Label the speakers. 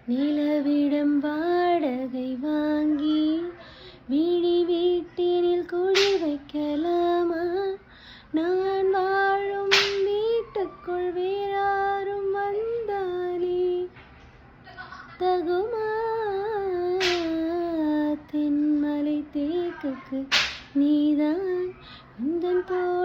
Speaker 1: நிலவிடம் வாடகை வாங்கி விழி வீட்டினில் குடி வைக்கலாமா? நான் வாழும் வீட்டுக்குள் வேறாரும் வந்தாலே தகுமா? தென்மலை தேக்குக்கு நீதான் உந்தன் போ